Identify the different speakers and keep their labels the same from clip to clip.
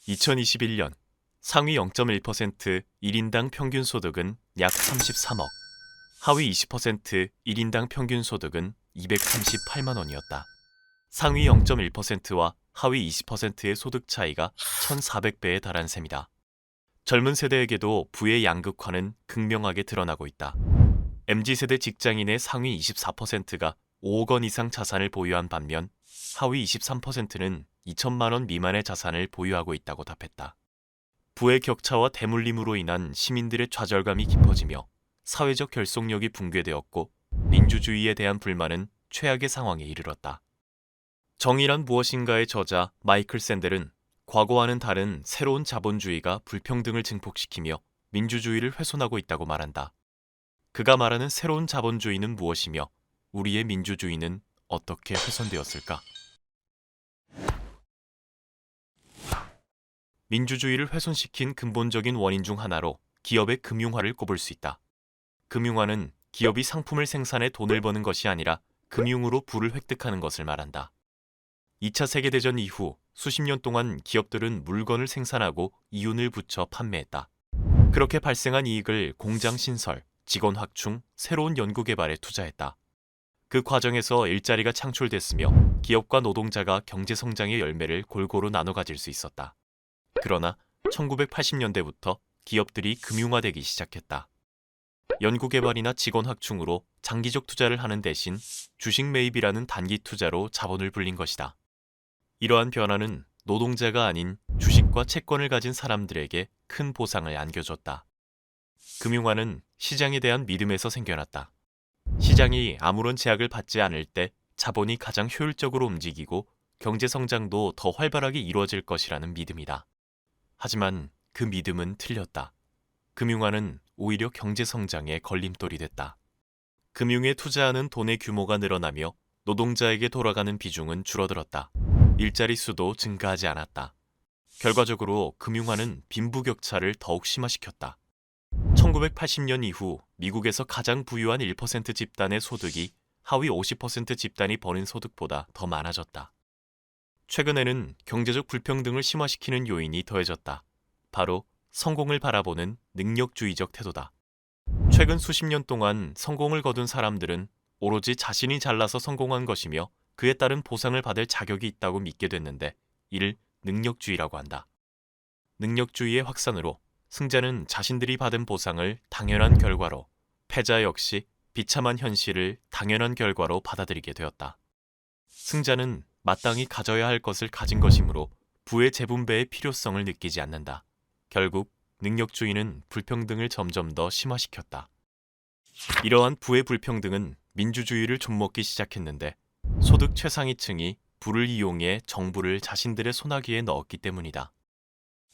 Speaker 1: 2021년 상위 0.1% 1인당 평균 소득은 약 33억, 하위 20% 1인당 평균 소득은 238만 원이었다. 상위 0.1%와 하위 20%의 소득 차이가 1,400배에 달한 셈이다. 젊은 세대에게도 부의 양극화는 극명하게 드러나고 있다. MZ세대 직장인의 상위 24%가 5억 원 이상 자산을 보유한 반면 하위 23%는 2천만 원 미만의 자산을 보유하고 있다고 답했다. 부의 격차와 대물림으로 인한 시민들의 좌절감이 깊어지며 사회적 결속력이 붕괴되었고 민주주의에 대한 불만은 최악의 상황에 이르렀다. 정의란 무엇인가의 저자 마이클 샌델은 과거와는 다른 새로운 자본주의가 불평등을 증폭시키며 민주주의를 훼손하고 있다고 말한다. 그가 말하는 새로운 자본주의는 무엇이며 우리의 민주주의는 어떻게 훼손되었을까? 민주주의를 훼손시킨 근본적인 원인 중 하나로 기업의 금융화를 꼽을 수 있다. 금융화는 기업이 상품을 생산해 돈을 버는 것이 아니라 금융으로 부를 획득하는 것을 말한다. 2차 세계대전 이후 수십 년 동안 기업들은 물건을 생산하고 이윤을 붙여 판매했다. 그렇게 발생한 이익을 공장 신설, 직원 확충, 새로운 연구 개발에 투자했다. 그 과정에서 일자리가 창출됐으며 기업과 노동자가 경제 성장의 열매를 골고루 나눠 가질 수 있었다. 그러나 1980년대부터 기업들이 금융화되기 시작했다. 연구개발이나 직원 확충으로 장기적 투자를 하는 대신 주식 매입이라는 단기 투자로 자본을 불린 것이다. 이러한 변화는 노동자가 아닌 주식과 채권을 가진 사람들에게 큰 보상을 안겨줬다. 금융화는 시장에 대한 믿음에서 생겨났다. 시장이 아무런 제약을 받지 않을 때 자본이 가장 효율적으로 움직이고 경제 성장도 더 활발하게 이루어질 것이라는 믿음이다. 하지만 그 믿음은 틀렸다. 금융화는 오히려 경제 성장의 걸림돌이 됐다. 금융에 투자하는 돈의 규모가 늘어나며 노동자에게 돌아가는 비중은 줄어들었다. 일자리 수도 증가하지 않았다. 결과적으로 금융화는 빈부격차를 더욱 심화시켰다. 1980년 이후 미국에서 가장 부유한 1% 집단의 소득이 하위 50% 집단이 버는 소득보다 더 많아졌다. 최근에는 경제적 불평등을 심화시키는 요인이 더해졌다. 바로 성공을 바라보는 능력주의적 태도다. 최근 수십 년 동안 성공을 거둔 사람들은 오로지 자신이 잘나서 성공한 것이며 그에 따른 보상을 받을 자격이 있다고 믿게 됐는데 이를 능력주의라고 한다. 능력주의의 확산으로 승자는 자신들이 받은 보상을 당연한 결과로, 패자 역시 비참한 현실을 당연한 결과로 받아들이게 되었다. 승자는 마땅히 가져야 할 것을 가진 것이므로 부의 재분배의 필요성을 느끼지 않는다. 결국 능력주의는 불평등을 점점 더 심화시켰다. 이러한 부의 불평등은 민주주의를 좀먹기 시작했는데 소득 최상위층이 부를 이용해 정부를 자신들의 손아귀에 넣었기 때문이다.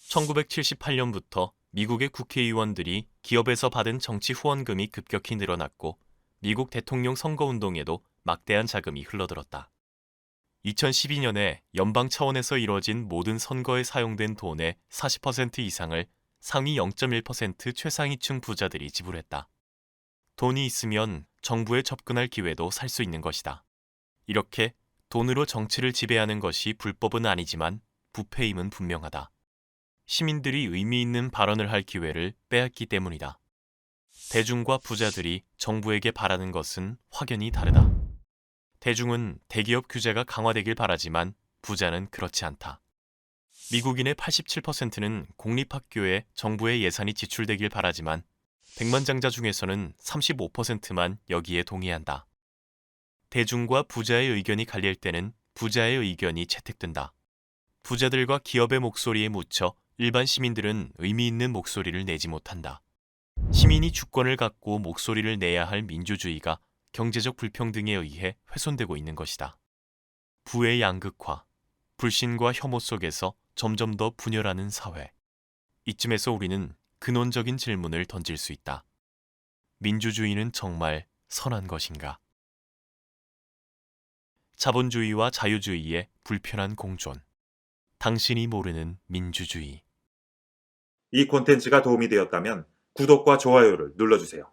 Speaker 1: 1978년부터 미국의 국회의원들이 기업에서 받은 정치 후원금이 급격히 늘어났고 미국 대통령 선거운동에도 막대한 자금이 흘러들었다. 2012년에 연방 차원에서 이뤄진 모든 선거에 사용된 돈의 40% 이상을 상위 0.1% 최상위층 부자들이 지불했다. 돈이 있으면 정부에 접근할 기회도 살 수 있는 것이다. 이렇게 돈으로 정치를 지배하는 것이 불법은 아니지만 부패임은 분명하다. 시민들이 의미 있는 발언을 할 기회를 빼앗기 때문이다. 대중과 부자들이 정부에게 바라는 것은 확연히 다르다. 대중은 대기업 규제가 강화되길 바라지만 부자는 그렇지 않다. 미국인의 87%는 공립학교에 정부의 예산이 지출되길 바라지만 백만장자 중에서는 35%만 여기에 동의한다. 대중과 부자의 의견이 갈릴 때는 부자의 의견이 채택된다. 부자들과 기업의 목소리에 묻혀 일반 시민들은 의미 있는 목소리를 내지 못한다. 시민이 주권을 갖고 목소리를 내야 할 민주주의가 경제적 불평등에 의해 훼손되고 있는 것이다. 부의 양극화, 불신과 혐오 속에서 점점 더 분열하는 사회. 이쯤에서 우리는 근원적인 질문을 던질 수 있다. 민주주의는 정말 선한 것인가? 자본주의와 자유주의의 불편한 공존. 당신이 모르는 민주주의.
Speaker 2: 이 콘텐츠가 도움이 되었다면 구독과 좋아요를 눌러주세요.